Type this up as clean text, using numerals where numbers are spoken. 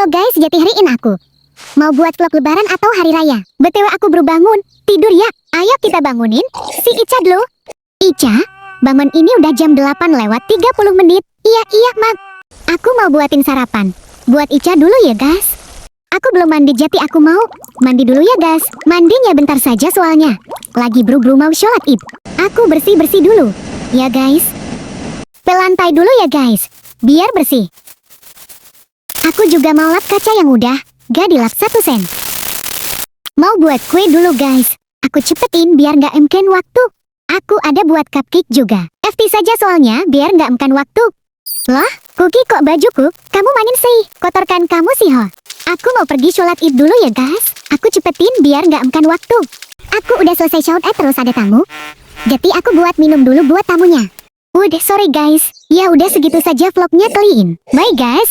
Halo guys, jati hariin aku. Mau buat vlog lebaran atau hari raya? BTW aku baru bangun. Tidur ya? Ayo kita bangunin si Ica dulu. Ica, bangun, ini udah jam 8 lewat 30 menit. Iya, Mak. Aku mau buatin sarapan. Buat Ica dulu ya, guys. Aku belum mandi, Jati aku mau mandi dulu ya, guys. Mandinya bentar saja soalnya lagi buru-buru mau sholat id. Aku bersih-bersih dulu ya, guys. Pel lantai dulu ya, guys, biar bersih. Aku juga mau lap kaca yang udah gak dilap 1 sen. Mau buat kue dulu, guys. Aku cepetin biar gak emken waktu. Aku ada buat cupcake juga. FT saja soalnya biar gak emkan waktu. Loh, Kuki kok bajuku? Kamu mainin sih, kotorkan kamu sih ho. Aku mau pergi sholat id dulu ya, guys. Aku cepetin biar gak emkan waktu. Aku udah selesai sholat terus ada tamu. Jadi aku buat minum dulu buat tamunya. Udah, sorry guys. Ya udah segitu saja vlognya kali ini. Bye guys.